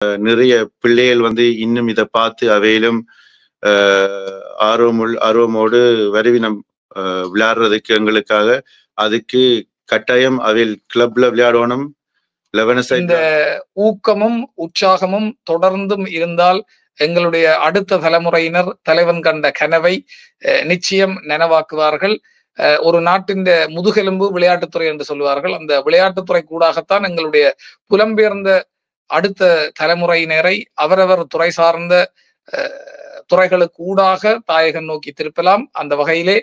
நிறைய பிள்ளைகள் இன்னும் இதை பார்த்து அவையிலும் ஆர்வமோடு வருவினம் விளையாடுறதுக்கு எங்களுக்காக அதுக்கு கட்டாயம் அவையில் கிளப்ல விளையாடணும். இந்த ஊக்கமும் உற்சாகமும் தொடர்ந்தும் இருந்தால் எங்களுடைய அடுத்த தலைமுறையினர் தலைவன் கண்ட கனவை நிச்சயம் நனவாக்குவார்கள். ஒரு நாட்டின் முதுகெலும்பு விளையாட்டுத்துறை என்று சொல்லுவார்கள். அந்த விளையாட்டுத்துறை கூடாகத்தான் எங்களுடைய புலம்பெயர்ந்த அடுத்த தலைமுறையினரை அவரவர் துறை சார்ந்த துறைகளுக்கு ஊடாக தாயகம் நோக்கி திருப்பலாம். அந்த வகையிலே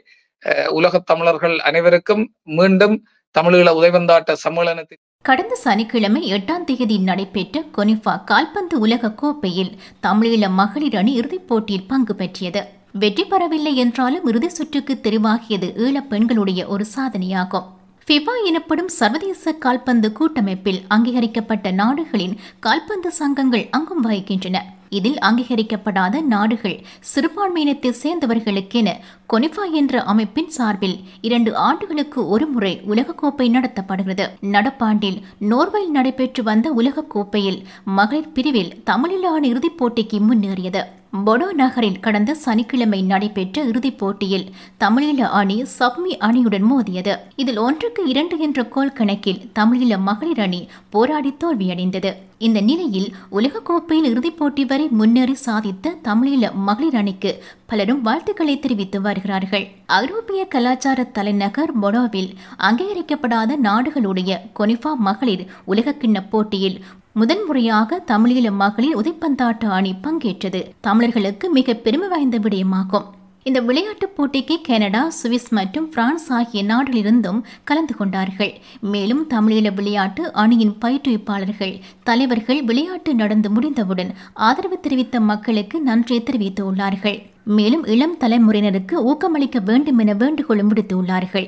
உலகத் தமிழர்கள் அனைவருக்கும் மீண்டும் தமிழீழ உதைவந்தாட்ட சம்மேளனத்தில் கடந்த சனிக்கிழமை 8ஆம் தேதி நடைபெற்ற கொனிஃபா கால்பந்து உலக கோப்பையில் தமிழீழ மகளிர் அணி இறுதிப் போட்டியில் பங்கு பெற்றியது. வெற்றி பெறவில்லை என்றாலும் இறுதி சுற்றுக்கு தெரிவாகியது ஈழப் பெண்களுடைய ஒரு சாதனையாகும். ஃபிஃபா எனப்படும் சர்வதேச கால்பந்து கூட்டமைப்பில் அங்கீகரிக்கப்பட்ட நாடுகளின் கால்பந்து சங்கங்கள் அங்கம் வகிக்கின்றன. இதில் அங்கீகரிக்கப்படாத நாடுகள் சிறுபான்மையினத்தை சேர்ந்தவர்களுக்கென கொனிஃபா என்ற அமைப்பின் சார்பில் 2 ஆண்டுகளுக்கு ஒரு முறை உலகக்கோப்பை நடத்தப்படுகிறது. நடப்பாண்டில் நோர்வேயில் நடைபெற்று வந்த உலகக்கோப்பையில் மகளிர் பிரிவில் தமிழீழ அணி இறுதிப் போட்டிக்கு முன்னேறியது. பொடோ நகரில் கடந்த சனிக்கிழமை நடைபெற்ற இறுதிப் போட்டியில் தமிழீழ அணி சப்மி அணியுடன் மோதியது. இதில் 1-2 என்ற கோல் கணக்கில் தமிழீழ மகளிர் அணி போராடி தோல்வியடைந்தது. இந்த நிலையில் உலகக்கோப்பையில் இறுதிப் போட்டி வரை முன்னேறி சாதித்த தமிழீழ மகளிர் அணிக்கு பலரும் வாழ்த்துக்களை தெரிவித்து வருகிறார்கள். ஐரோப்பிய கலாச்சார தலைநகர் பொடோவில் அங்கீகரிக்கப்படாத நாடுகளுடைய கொனிஃபா மகளிர் உலகக்கிண்ண போட்டியில் முதன்முறையாக தமிழீழ மகளிர் உதைப்பந்தாட்ட அணி பங்கேற்றது தமிழர்களுக்கு மிக பெருமை வாய்ந்த விடயமாகும். இந்த விளையாட்டுப் போட்டிக்கு கனடா, சுவிஸ் மற்றும் பிரான்ஸ் ஆகிய நாடுகளிலிருந்தும் கலந்து கொண்டார்கள். மேலும் தமிழீழ விளையாட்டு அணியின் பயிற்றுவிப்பாளர்கள், தலைவர்கள் விளையாட்டு நடந்து முடிந்தவுடன் ஆதரவு தெரிவித்த மக்களுக்கு நன்றி தெரிவித்துள்ளார்கள். மேலும் இளம் தலைமுறையினருக்கு ஊக்கமளிக்க வேண்டும் என வேண்டுகோளும் விடுத்துள்ளார்கள்.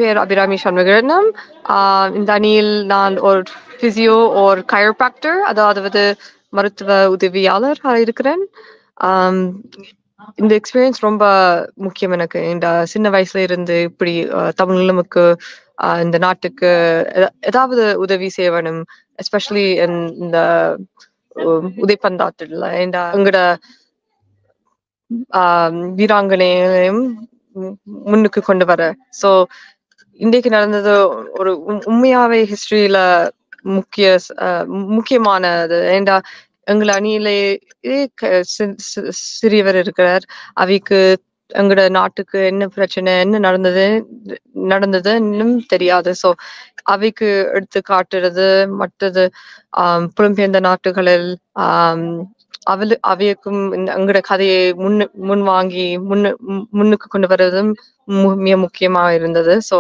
பேர் அபிராமி சண்முகரத்னம். இந்த அணியில் நான் ஒரு பிசியோ ஒரு கைரோப்ராக்டர், அதாவது மருத்துவ உதவியாளர் இருக்கிறேன். இந்த எக்ஸ்பீரியன்ஸ் ரொம்ப முக்கியம் எனக்கு. இந்த சின்ன வயசுல இருந்து இப்படி தமிழ்க்கு இந்த நாட்டுக்கு ஏதாவது உதவி செய்யணும், எஸ்பெஷலி இந்த உதைப்பந்தாட்டத்துல எங்களோட வீராங்கனையும் முன்னுக்கு கொண்டு வர. ஸோ இன்றைக்கு நடந்தது ஒரு உண்மையாவே ஹிஸ்டரியில முக்கியமானது. ஏண்டா எங்கள அணியிலே சிறியவர் இருக்கிறார். அவைக்கு எங்களோட நாட்டுக்கு என்ன பிரச்சனை, என்ன நடந்தது இன்னும் தெரியாது. ஸோ அவைக்கு எடுத்து காட்டுறது, மற்றது புலம்பெயர்ந்த நாட்டுகளில் அவைக்கும் எங்களோட கதையை முன் வாங்கி முன்னுக்கு கொண்டு வர்றதும் மிக முக்கியமா இருந்தது. ஸோ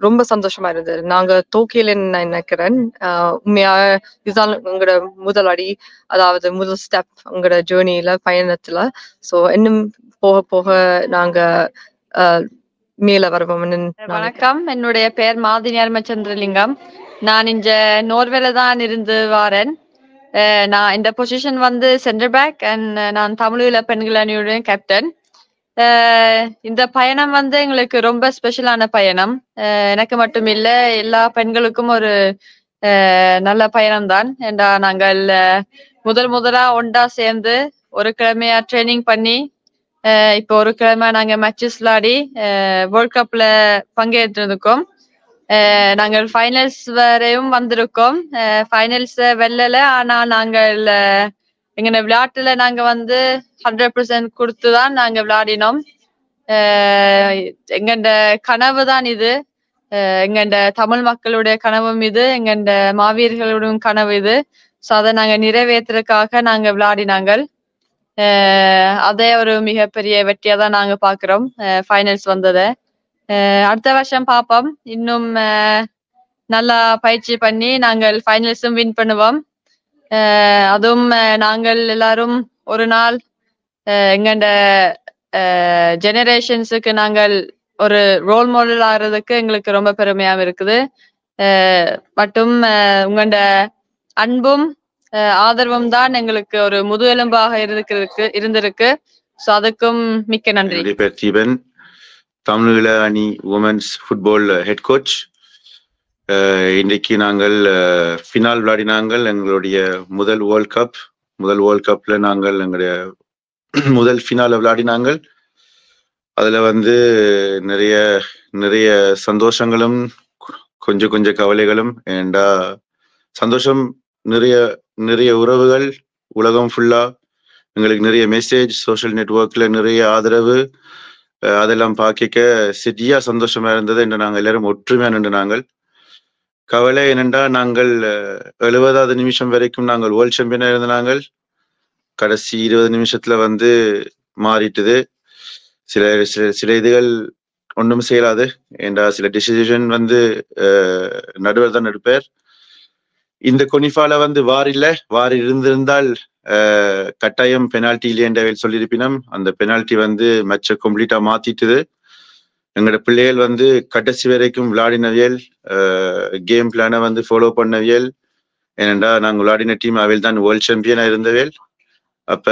ரொம்ப சந்தோஷமா இருந்தது. நாங்க தோக்கியலன்னு நான் நினைக்கிறேன். உண்மையா இதுதான் எங்களோட முதல் அடி, அதாவது முதல் ஸ்டெப் எங்களோட ஜேர்னியில, பயணத்துல. ஸோ இன்னும் போக போக நாங்க மேல வருவோம். வணக்கம், என்னுடைய பெயர் மாதினியார் சந்திரலிங்கம். நான் இங்க நோர்வேல தான் இருந்து வாரேன். நான் இந்த பொசிஷன் சென்டர் பேக் அண்ட் நான் தமிழீழ பெண்கள் அணியுடைய கேப்டன். இந்த பயணம் எங்களுக்கு ரொம்ப ஸ்பெஷலான பயணம். எனக்கு மட்டும் இல்ல, எல்லா பெண்களுக்கும் ஒரு நல்ல பயணம் தான். ஏண்டா நாங்கள் முதலா ஒன்றா சேர்ந்து ஒரு கிழமையா ட்ரைனிங் பண்ணி இப்போ ஒரு கிழமை நாங்க மேட்சஸ் விளையாடி வேர்ல்ட் கப்ல பங்கேற்றிருக்கோம். நாங்கள் ஃபைனல்ஸ் வரையும் வந்திருக்கோம். ஃபைனல்ஸ் வெல்லல, ஆனா நாங்கள் எங்க விளையாட்டுல நாங்க 100% கொடுத்துதான் நாங்க விளையாடினோம். எங்கண்ட கனவு தான் இது, எங்கண்ட தமிழ் மக்களுடைய கனவும் இது, எங்கண்ட மாவீரர்களுடைய கனவு இது. ஸோ அதை நாங்க நிறைவேற்றுறதுக்காக நாங்க விளையாடினாங்கள். அதே ஒரு மிகப்பெரிய வெற்றியா தான் நாங்க பாக்குறோம் ஃபைனல்ஸ் வந்ததை. அடுத்த வருஷம் பார்ப்போம். இன்னும் நல்லா பயிற்சி பண்ணி நாங்கள் ஃபைனல்ஸும் வின் பண்ணுவோம். அதுவும் நாங்கள் எல்லாரும் ஒரு நாள் எங்கண்ட ஜெனரேஷன்ஸுக்கு நாங்கள் ஒரு ரோல் மாடல் ஆகிறதுக்கு எங்களுக்கு ரொம்ப பெருமையாக இருக்குது. மற்றும் உங்களோட அன்பும் ஆதரவும் தான் எங்களுக்கு ஒரு முதுகெலும்பாக இருந்திருக்கு. ஸோ அதுக்கும் மிக்க நன்றி. தமிழீழ அணி உமன்ஸ் ஃபுட்பால் ஹெட் கோச். இன்றைக்கு நாங்கள் ஃபினால் விளையாடினாங்கள் எங்களுடைய முதல் வேர்ல்ட் கப் முதல் வேர்ல்ட் கப்ல நாங்கள் எங்களுடைய முதல் ஃபினால விளையாடினாங்கள். அதுல வந்து நிறைய நிறைய சந்தோஷங்களும் கொஞ்சம் கவலைகளும். ஏண்டா சந்தோஷம் நிறைய நிறைய உறவுகள் உலகம் ஃபுல்லா எங்களுக்கு நிறைய மெசேஜ், சோஷியல் நெட்வொர்க்ல நிறைய ஆதரவு, அதெல்லாம் பார்க்க சரியா சந்தோஷமா இருந்தது என்று நாங்கள் எல்லாரும் ஒற்றுமையா நின்று நாங்கள். கவலை என்னென்றா நாங்கள் 70வது நிமிஷம் வரைக்கும் நாங்கள் வேர்ல்ட் சாம்பியனா இருந்த நாங்கள். கடைசி 20 நிமிஷத்துல வந்து மாறிட்டுது. சில சில சில இதுகள் ஒன்றும் செய்யலாது. ஏண்டா சில டிசிஷன் வந்து நடுவர் தான் எடுப்பார். இந்த கொனிஃபால வந்து வார் இல்லை, வார் இருந்திருந்தால் கட்டாயம் பெனால்டி இல்லையென்ற சொல்லியிருப்பினும் அந்த பெனால்டி வந்து மேட்சை கம்ப்ளீட்டா மாத்திட்டுது. எங்களோட பிள்ளைகள் வந்து கடைசி வரைக்கும் விளையாடினவியல், கேம் பிளானை வந்து ஃபாலோ பண்ணவியல். ஏனென்றா நாங்கள் விளையாடின டீம் அவையில் தான் வேர்ல்ட் சாம்பியனா இருந்தவியல். அப்ப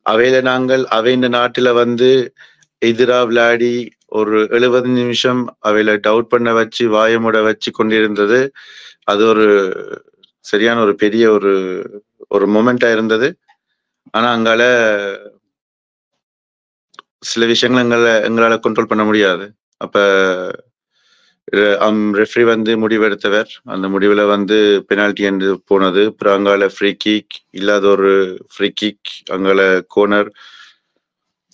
அவையில நாங்கள் அவைந்த நாட்டுல வந்து எதிரா விளையாடி ஒரு 70 நிமிஷம் அவையில டவுட் பண்ண வச்சு வாயமுட வச்சு கொண்டிருந்தது. அது ஒரு சரியான ஒரு பெரிய ஒரு மொமெண்டா இருந்தது. ஆனா அங்கால சில விஷயங்கள் எங்களால கண்ட்ரோல் பண்ண முடியாது. அப்ப ரெஃப்ரி வந்து முடிவெடுத்தவர். அந்த முடிவுல வந்து பெனால்டி என்று போனது. அப்புறம் அங்கால ஃப்ரீ கிக், இல்லாத ஒரு ஃப்ரீ கிக், அங்கால கோர்னர்.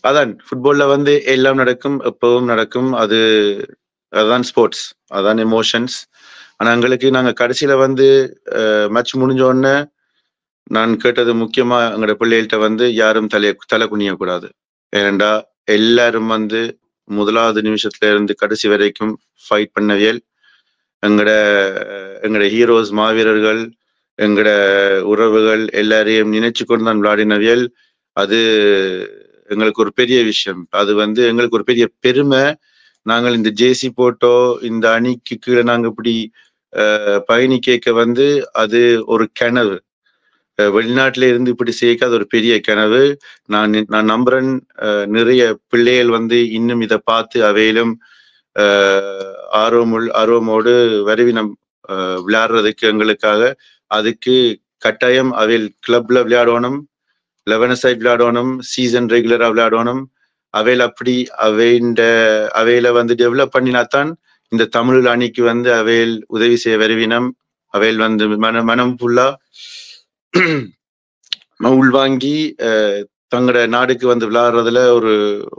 அதான் ஃபுட்பால்ல வந்து எல்லாம் நடக்கும், எப்பவும் நடக்கும். அதுதான் ஸ்போர்ட்ஸ், அதான் எமோஷன்ஸ். ஆனா எங்களுக்கு நாங்க கடைசியில வந்து மேட்ச் முடிஞ்ச உடனே நான் கேட்டது முக்கியமா எங்களோட பிள்ளைகள்கிட்ட வந்து யாரும் தலை குனியக்கூடாது. ஏனெண்டா எல்லாரும் வந்து முதலாவது நிமிஷத்துல இருந்து கடைசி வரைக்கும் ஃபைட் பண்ணவியல். எங்கட ஹீரோஸ், மாவீரர்கள், எங்கட உறவுகள் எல்லாரையும் நினைச்சு கொண்டு தான் விளையாடினவியல். அது எங்களுக்கு ஒரு பெரிய விஷயம். அது வந்து எங்களுக்கு ஒரு பெரிய பெருமை. நாங்கள் இந்த ஜேசி போட்டோ இந்த அணிக்கு கீழே நாங்க இப்படி பயணிக்க வந்து அது ஒரு கனவு. வெளிநாட்டுல இருந்து இப்படி செய்ய அது ஒரு பெரிய கனவு. நான் நம்புறேன் நிறைய பிள்ளைகள் வந்து இன்னும் இதை பார்த்து அவையிலும் ஆர்வமோடு வருவினம் விளையாடுறதுக்கு எங்களுக்காக. அதுக்கு கட்டாயம் அவையில் கிளப்ல விளையாடணும், 11 சைட் விளையாடணும், சீசன் ரெகுலரா விளையாடணும். அவையில் அப்படி அவையில வந்து டெவலப் பண்ணினாத்தான் இந்த தமிழ் அணிக்கு வந்து அவையில் உதவி செய்ய வருவினம். அவையில் வந்து மனம் ஃபுல்லா உள்வாங்கி தங்களோட நாடுக்கு வந்து விளையாடுறதுல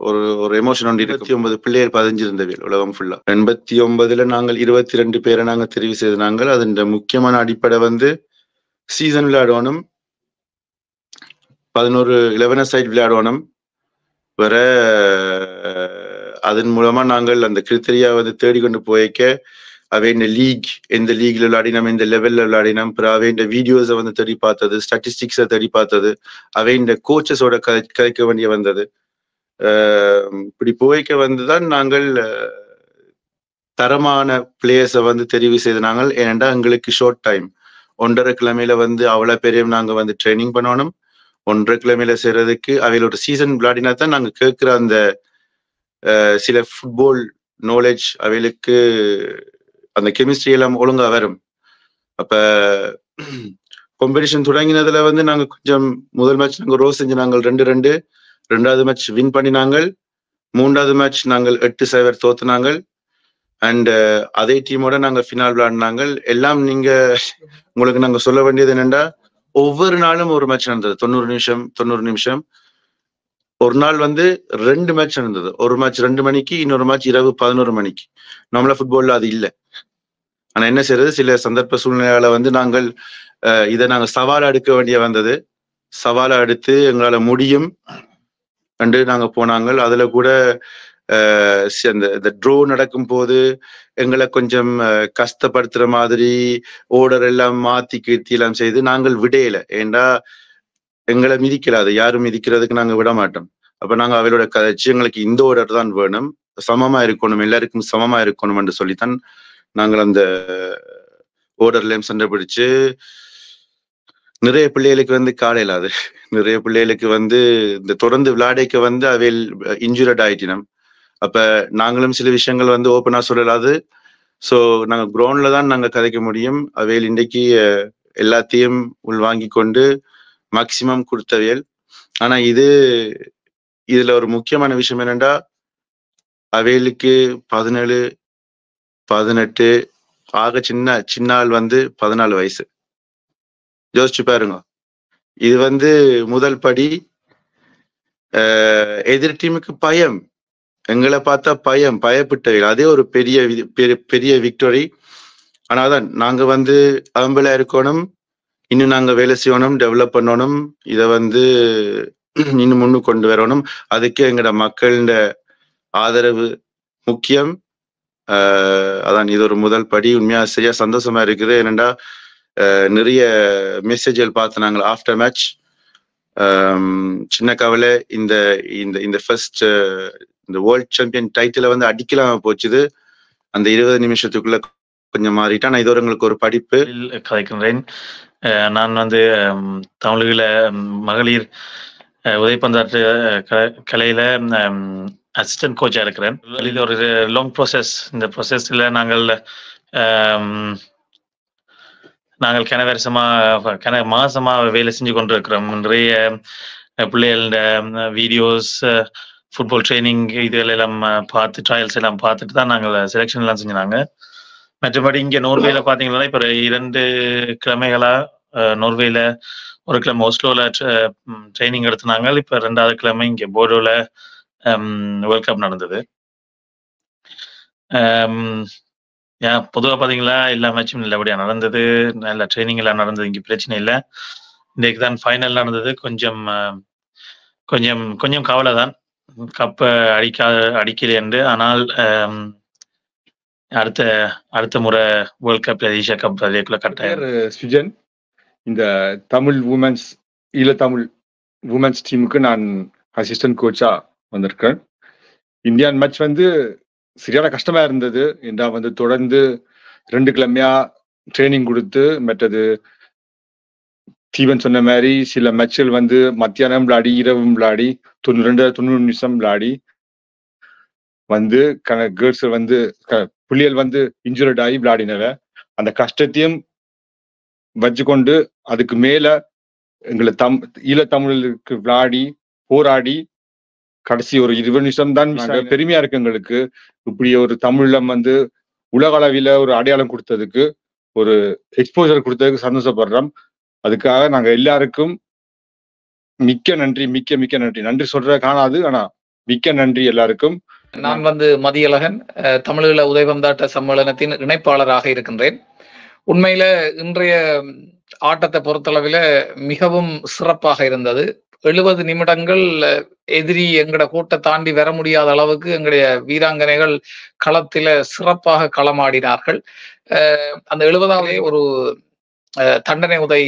ஒரு எமோஷன் ஒன்று. 29 பிள்ளைகள் பதிஞ்சிருந்தவியல் உலகம் ஃபுல்லா. 89ல நாங்கள் 22 பேரை நாங்கள் தெரிவு செய்து நாங்கள். அதன் முக்கியமான அடிப்படை வந்து சீசன் விளையாடணும், 11 சைட் விளையாடணும். வேற அதன் மூலமா நாங்கள் அந்த கிரிட்டரியா வந்து தேடிக்கொண்டு போய்க்க அவை இந்த லீக், எந்த லீக்ல விளையாடினோம், எந்த லெவல்ல விளையாடினோம். அப்புறம் அவை இந்த வீடியோஸை வந்து தேடி பார்த்தது, ஸ்டாட்டிஸ்டிக்ஸை தேடி பார்த்தது, அவை இந்த கோச்சஸோட கதைக்க வேண்டிய வந்தது. இப்படி போய்க்க வந்துதான் நாங்கள் தரமான பிளேயர்ஸை வந்து தெரிவு செய்து நாங்கள். ஏனென்றா எங்களுக்கு ஷார்ட் டைம், 1.5 கிழமையில வந்து அவ்வளோ பெரிய நாங்கள் வந்து ட்ரைனிங் பண்ணணும். 1.5 கிழமையில செய்யறதுக்கு அவையில் ஒரு சீசன் விளையாடினா தான் நாங்கள் கேட்குற அந்த சில ஃபுட்பால் நாலேஜ் அவைகளுக்கு அந்த கெமிஸ்ட்ரி எல்லாம் ஒழுங்கா வரும். அப்ப காம்படிஷன் தொடங்கினதுல வந்து நாங்க கொஞ்சம் முதல் மேட்ச் நாங்கள் ரோஸ் செஞ்சு நாங்கள் 2-2, 2வது மேட்ச் வின் பண்ணினாங்கள். 3வது மேட்ச் நாங்கள் 8-0 தோத்துனாங்கள். அண்ட் அதே டீமோட நாங்க ஃபினால் விளையாடினாங்கள். எல்லாம் உங்களுக்கு நாங்க சொல்ல வேண்டியது என்னன்னா, ஒவ்வொரு நாளும் ஒரு மேட்ச் நடந்தது. 90 நிமிஷம். ஒரு நாள் வந்து 2 மேட்ச் நடந்தது. ஒரு மேட்ச் 2 மணிக்கு, இன்னொரு மேட்ச் இரவு 11 மணிக்கு. நம்மள ஃபுட்பால்ல அது இல்லை. ஆனா என்ன செய்யறது, சில சந்தர்ப்ப சூழ்நிலைகளை வந்து நாங்கள் இதை நாங்கள் சவாலா எடுக்க வேண்டிய வந்தது. சவாலா எடுத்து எங்களால முடியும் என்று நாங்க போனாங்கள். அதுல கூட இந்த ட்ரோ நடக்கும் போது எங்களை கொஞ்சம் கஷ்டப்படுத்துற மாதிரி ஓர்டர் எல்லாம் மாத்தி கீர்த்தி எல்லாம் செய்து நாங்கள் விடையில. ஏண்டா எங்களை மிதிக்கல, அது யாரும் மிதிக்கிறதுக்கு நாங்க விட மாட்டோம். அப்ப நாங்க அவளோட கதைச்சு எங்களுக்கு இந்த ஓர்டர் தான் வேணும், சமமா இருக்கணும், எல்லாருக்கும் சமமா இருக்கணும் என்று சொல்லித்தான் நாங்கள் அந்த ஓர்டர்லயும் சண்டை பிடிச்சு நிறைய பிள்ளைகளுக்கு வந்து காலையில் அது நிறைய பிள்ளைகளுக்கு வந்து இந்த தொடர்ந்து விளையாடைக்க வந்து அவையில் இன்ஜூரட் ஆயிட்டினோம். அப்ப நாங்களும் சில விஷயங்கள் வந்து ஓப்பனா சொல்லலாது. ஸோ நாங்கள் கிரவுண்ட்ல தான் நாங்கள் கதைக்க முடியும். அவையில் இன்றைக்கு எல்லாத்தையும் உள்வாங்கி கொண்டு மேக்சிமம் கொடுத்தவையல். ஆனா இதுல ஒரு முக்கியமான விஷயம் என்னன்னா, அவைகளுக்கு 17, 18, ஆக சின்ன ஆள் 14 வயசு. யோசிச்சு பாருங்க. இது முதல் படி. எதிர் டீமுக்கு பயம், எங்களை பார்த்தா பயப்பட்டவைகள். அதே ஒரு பெரிய விக்டரி. ஆனாதான் நாங்க அம்பலா இருக்கணும், இன்னும் நாங்க வேலை செய்யணும், டெவலப் பண்ணணும், இதை இன்னும் முன்னுக்கு கொண்டு வரணும். அதுக்கு எங்கட மக்களோட ஆதரவு முக்கியம். அதான் இது ஒரு முதல் படி. உண்மையா சரியா சந்தோஷமா இருக்குது. ஏனெண்டா நிறைய மெசேஜ்கள் பார்த்து நாங்கள் ஆஃப்டர் மேட்ச். சின்ன கவலை, இந்த ஃபர்ஸ்ட் இந்த வேர்ல்ட் சாம்பியன் டைட்டில அடிக்கலாம் போச்சுது. அந்த 20 நிமிஷத்துக்குள்ள கொஞ்சம் மாறிட்டா. நான் இது ஒரு எங்களுக்கு ஒரு படிப்பு கதைக்கின்றேன். நான் தமிழீழ மகளிர் உதைப்பந்தாட்ட கலையில அசிஸ்டன்ட் கோச்சா இருக்கிறேன். இது ஒரு லாங் ப்ராசஸ். இந்த ப்ராசஸ்ல நாங்கள் மாசமா வேலை செஞ்சு கொண்டிருக்கிறோம். நிறைய பிள்ளைகளோட வீடியோஸ், ஃபுட்பால் ட்ரைனிங் இதெல்லாம் பார்த்து, ட்ரையல்ஸ் எல்லாம் பார்த்துட்டு தான் நாங்கள் செலெக்ஷன் எல்லாம் செஞ்சாங்க. மற்றபடி இங்கே நோர்வேல பார்த்தீங்கன்னா இப்போ 2 கிழமைகளா நோர்வேல ஒரு கிழமை ஓஸ்லோல ட்ரைனிங் எடுத்துனாங்க. இப்போ 2வது கிழமை இங்கே போர்டோல வேர்ல்ட் கப் நடந்தது. பொதுவாக பார்த்தீங்களா எல்லா மேட்சும் நல்லபடியாக நடந்தது. நல்ல ட்ரைனிங் எல்லாம் நடந்தது. இங்கே பிரச்சனை இல்லை. இன்றைக்கு தான் ஃபைனல் நடந்தது. கொஞ்சம் கவலை தான், கப்பை அடிக்கலை என்று. ஆனால் அடுத்த முறை வேர்ல்ட் கப், ஏஷியா கப் அதேக்குள்ள கட்டாயம். சுஜன், இந்த தமிழ் உமன்ஸ், ஈழத்தமிழ் உமன்ஸ் டீமுக்கு நான் அசிஸ்டன்ட் கோச்சா வந்திருக்கேன். இந்தியன் மேட்ச் சரியான கஷ்டமா இருந்தது. என்றா தொடர்ந்து 2 கிழமையா ட்ரைனிங் கொடுத்து, மற்றது தீவன் சொன்ன மாதிரி சில மேட்ச்கள் மத்தியானம் விளையாடி, இரவும் விளையாடி, 90 நிமிஷம் விளையாடி கேர்ள்ஸ் புள்ளியல் இன்ஜூர்ட் ஆகி விளையாடினவ. அந்த கஷ்டத்தையும் வச்சுக்கொண்டு அதுக்கு மேல எங்களை ஈழத்தமிழுக்கு விளையாடி போராடி கடைசி ஒரு 20 நிமிஷம் தான் பெருமையா இருக்கு எங்களுக்கு. இப்படி ஒரு தமிழம் உலக அளவில ஒரு அடையாளம் கொடுத்ததுக்கு, ஒரு எக்ஸ்போசர் கொடுத்ததுக்கு சந்தோஷப்படுறோம். அதுக்காக நாங்க எல்லாருக்கும் மிக்க நன்றி. நன்றி சொல்ற காணாது, ஆனா மிக்க நன்றி எல்லாருக்கும். நான் மதியழகன், தமிழீழ உதைப்பந்தாட்ட சம்மேளனத்தின் இணைப்பாளராக இருக்கின்றேன். உண்மையில இன்றைய ஆட்டத்தை பொறுத்தளவில மிகவும் சிறப்பாக இருந்தது. 70 நிமிடங்கள் எதிரி எங்கட கூட்ட தாண்டி வர முடியாத அளவுக்கு எங்களுடைய வீராங்கனைகள் களத்தில சிறப்பாக களமாடினார்கள். அந்த 70வது ஒரு தண்டனை உதை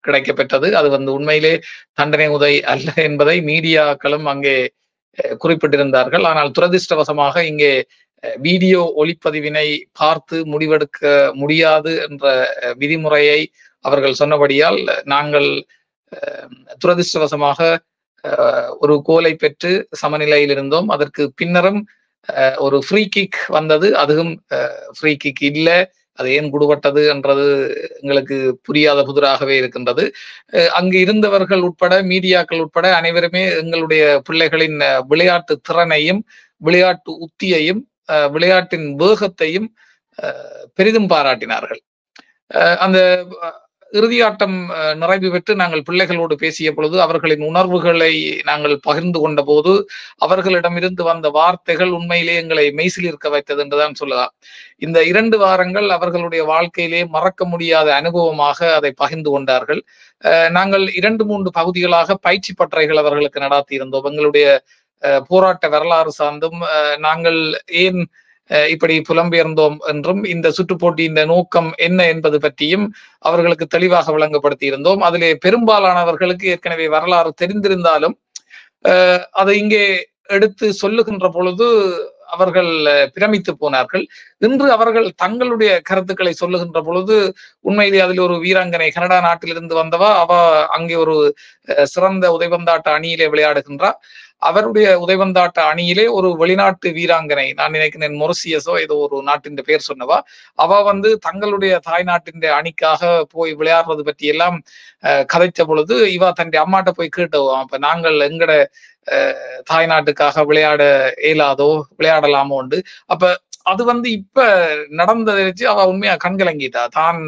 கிடைக்கப்பெற்றது. அது உண்மையிலே தண்டனை உதை அல்ல என்பதை மீடியாக்களும் அங்கே குறிப்பிட்டிருந்தார்கள். ஆனால் துரதிர்ஷ்டவசமாக இங்கே வீடியோ ஒளிப்பதிவினை பார்த்து முடிவெடுக்க முடியாது என்ற விதிமுறையை அவர்கள் சொன்னபடியால் நாங்கள் துரதிர்ஷ்டவசமாக ஒரு கோலை பெற்று சமநிலையில் இருந்தோம். அதற்கு பின்னரும் ஒரு ஃப்ரீ கிக் வந்தது. அதுவும் ஃப்ரீ கிக் இல்லை, அது ஏன் குடுபட்டது என்றது எங்களுக்கு புரியாத புதிராகவே இருக்கின்றது. அங்கு இருந்தவர்கள் உட்பட, மீடியாக்கள் உட்பட அனைவருமே எங்களுடைய பிள்ளைகளின் விளையாட்டு திறனையும், விளையாட்டு உத்தியையும், விளையாட்டின் வேகத்தையும் பெரிதும் பாராட்டினார்கள். அந்த இறுதியாட்டம் நிறைவு பெற்று நாங்கள் பிள்ளைகளோடு பேசிய பொழுது அவர்களின் உணர்வுகளை நாங்கள் பகிர்ந்து கொண்ட போது அவர்களிடமிருந்து வந்த வார்த்தைகள் உண்மையிலே எங்களை மெய்சில் இருக்க வைத்தது என்றுதான் சொல்லலாம். இந்த 2 வாரங்கள் அவர்களுடைய வாழ்க்கையிலே மறக்க முடியாத அனுபவமாக அதை பகிர்ந்து கொண்டார்கள். நாங்கள் 2-3 பகுதிகளாக பயிற்சி பட்டறைகள் அவர்களுக்கு நடாத்தி இருந்தோம். எங்களுடைய போராட்ட வரலாறு சார்ந்தும், நாங்கள் ஏன் இப்படி புலம்பெயர்ந்தோம் என்றும், இந்த சுற்றுப்போட்டியின் நோக்கம் என்ன என்பது பற்றியும் அவர்களுக்கு தெளிவாக விளங்கப்படுத்தி இருந்தோம். அதிலே பெரும்பாலானவர்களுக்கு ஏற்கனவே வரலாறு தெரிந்திருந்தாலும் அதை இங்கே எடுத்து சொல்லுகின்ற பொழுது அவர்கள் பிரமித்து போனார்கள். இன்று அவர்கள் தங்களுடைய கருத்துக்களை சொல்லுகின்ற பொழுது உண்மையிலே அதில் ஒரு வீராங்கனை கனடா நாட்டிலிருந்து வந்தவா, அவ அங்கே ஒரு சிறந்த உதைபந்தாட்ட அணியிலே விளையாடுகின்றார். அவருடைய உதைபந்தாட்ட அணியிலே ஒரு வெளிநாட்டு வீராங்கனை, நான் நினைக்கிறேன் மொரிசியஸோ ஏதோ ஒரு நாட்டின் பேர் சொன்னவா, அவ வந்து தங்களுடைய தாய்நாட்டின் அணிக்காக போய் விளையாடுறது பற்றி எல்லாம் கதைச்ச பொழுது இவ தன் அம்மாட்ட போய் கேட்டவோம், அப்ப நாங்கள் எங்கட தாய்நாட்டுக்காக விளையாட இயலாதோ, விளையாடலாமோண்டு. அப்ப அது வந்து இப்ப நடந்ததை வச்சு அவ உண்மையா கண்கலங்கிட்டா. தான்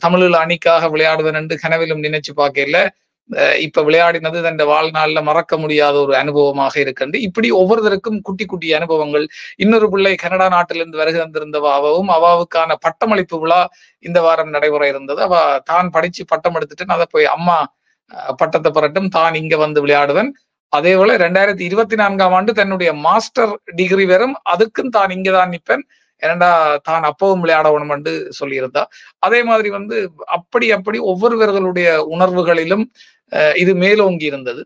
தமிழீழ அணிக்காக விளையாடுவேன் என்று கனவிலும் நினைச்சு பார்க்கல. இப்ப விளையாடினது தன் வாழ்நாள்ல மறக்க முடியாத ஒரு அனுபவமாக இருக்கு. இப்படி ஒவ்வொருத்தருக்கும் குட்டி குட்டி அனுபவங்கள். இன்னொரு பிள்ளை கனடா நாட்டிலிருந்து வருகை வந்திருந்தவ அவாவும், அவாவுக்கான பட்டமளிப்பு விழா இந்த வாரம் நடைபெற இருந்தது. அவ தான் படிச்சு பட்டம் எடுத்துட்டு அதை போய் அம்மா பட்டத்தை பெறட்டும், தான் இங்க வந்து விளையாடுவேன். அதே போல 2024 தன்னுடைய மாஸ்டர் டிகிரி வரும், அதுக்கும் தான் இங்கதான் நிற்பேன், ஏனண்டா தான் அப்பவும் விளையாடணும் என்று சொல்லியிருந்தா. அதே மாதிரி வந்து அப்படி ஒவ்வொருவர்களுடைய உணர்வுகளிலும் இது மேலோங்கி இருந்தது.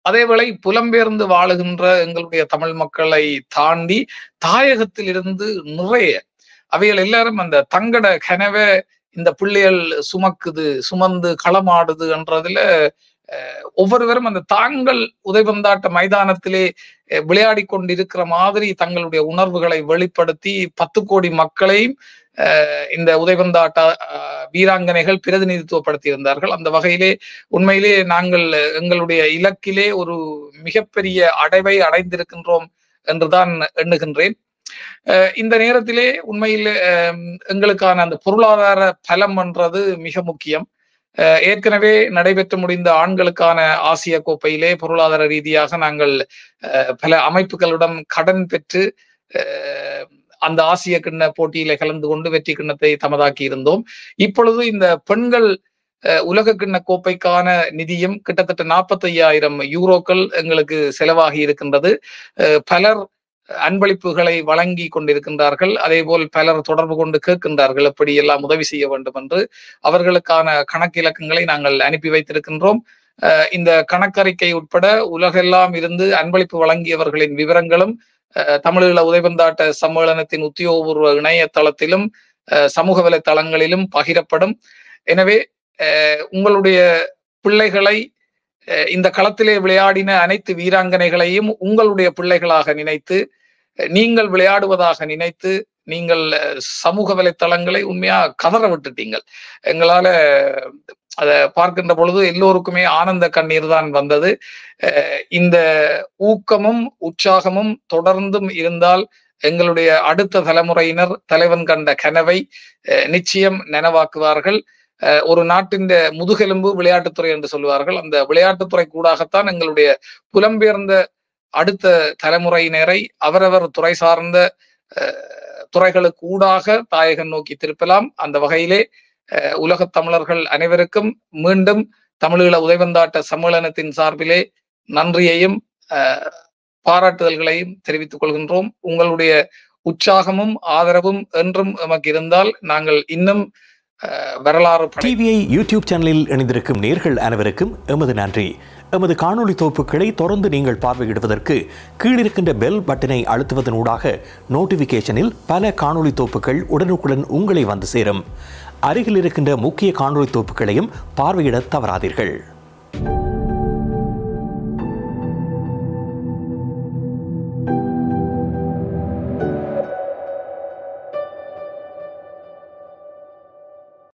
அதேவேளை புலம்பெயர்ந்து வாழுகின்ற எங்களுடைய தமிழ் மக்களை தாண்டி தாயகத்தில் இருந்து நிறைய அவைகள் எல்லாரும் அந்த தங்கட கனவை இந்த பிள்ளைகள் சுமந்து களமாடுது என்றதுல ஒவ்வொருவரும் அந்த தாங்கள் உதைபந்தாட்ட மைதானத்திலே விளையாடி கொண்டிருக்கிற மாதிரி தங்களுடைய உணர்வுகளை வெளிப்படுத்தி 10 கோடி மக்களையும் இந்த உதைபந்தாட்ட வீராங்கனைகள் பிரதிநிதித்துவப்படுத்தி இருந்தார்கள். அந்த வகையிலே உண்மையிலே நாங்கள் எங்களுடைய இலக்கிலே ஒரு மிகப்பெரிய அடைவை அடைந்திருக்கின்றோம் என்றுதான் எண்ணுகின்றேன். இந்த நேரத்திலே உண்மையிலே எங்களுக்கான அந்த பொருளாதார பலம் என்றது மிக முக்கியம். ஏற்கனவே நடைபெற்று முடிந்த ஆண்களுக்கான ஆசிய கோப்பையிலே பொருளாதார ரீதியாக நாங்கள் பல அமைப்புகளிடம் கடன் பெற்று அந்த ஆசிய கிண்ண போட்டியில கலந்து கொண்டு வெற்றி கிண்ணத்தை தமதாக்கி இருந்தோம். இப்பொழுது இந்த பெண்கள் உலக கிண்ண கோப்பைக்கான நிதியம் கிட்டத்தட்ட 45,000 யூரோக்கள் எங்களுக்கு செலவாகி இருக்கின்றது. பலர் அன்பளிப்புகளை வழங்கி கொண்டிருக்கின்றார்கள். அதே போல் பலர் தொடர்பு கொண்டு கேட்கின்றார்கள் எப்படி எல்லாம் உதவி செய்ய வேண்டும் என்று. அவர்களுக்கான கணக்கிலக்கங்களை நாங்கள் அனுப்பி வைத்திருக்கின்றோம். இந்த கணக்கறிக்கை உட்பட உலகெல்லாம் இருந்து அன்பளிப்பு வழங்கியவர்களின் விவரங்களும் தமிழீழ உதைபந்தாட்ட சம்மேளனத்தின் உத்தியோகபூர்வ இணையதளத்திலும் சமூக வலைத்தளங்களிலும் பகிரப்படும். எனவே உங்களுடைய பிள்ளைகளை இந்த களத்திலே விளையாடின அனைத்து வீராங்கனைகளையும் உங்களுடைய பிள்ளைகளாக நினைத்து, நீங்கள் விளையாடுவதாக நினைத்து, நீங்கள் சமூக வலைத்தளங்களை உண்மையா கதற விட்டுட்டீங்கள். எங்களால அதை பார்க்கின்ற பொழுது எல்லோருக்குமே ஆனந்த கண்ணீர் தான் வந்தது. இந்த ஊக்கமும் உற்சாகமும் தொடர்ந்தும் இருந்தால் எங்களுடைய அடுத்த தலைமுறையினர் தலைவன் கண்ட கனவை நிச்சயம் நனவாக்குவார்கள். ஒரு நாட்டின் முதுகெலும்பு விளையாட்டுத்துறை என்று சொல்லுவார்கள். அந்த விளையாட்டுத்துறை கூடாகத்தான் எங்களுடைய புலம்பெயர்ந்த அடுத்த தலைமுறையினரை அவரவர் துறை சார்ந்த துறைகளுக்கு ஊடாக தாயகம் நோக்கி திருப்பலாம். அந்த வகையிலே உலகத் தமிழர்கள் அனைவருக்கும் மீண்டும் தமிழீழ உதைபந்தாட்ட சம்மேளனத்தின் சார்பிலே நன்றியையும் பாராட்டுதல்களையும் தெரிவித்துக் கொள்கின்றோம். உங்களுடைய உற்சாகமும் ஆதரவும் என்றும் நமக்கு இருந்தால் நாங்கள் இன்னும் வரலாறு டிவிஐ யூடியூப் சேனலில் இணைந்திருக்கும் நேர்கள் அனைவருக்கும் எமது நன்றி. எமது காணொலி தொகுப்புகளை தொடர்ந்து நீங்கள் பார்வையிடுவதற்கு கீழிருக்கின்ற பெல் பட்டனை அழுத்துவதனூடாக நோட்டிபிகேஷனில் பல காணொலி தொகுப்புகள் உடனுக்குடன் உங்களை வந்து சேரும். அருகில் இருக்கின்ற முக்கிய காணொலி தொகுப்புகளையும் பார்வையிட தவறாதீர்கள்.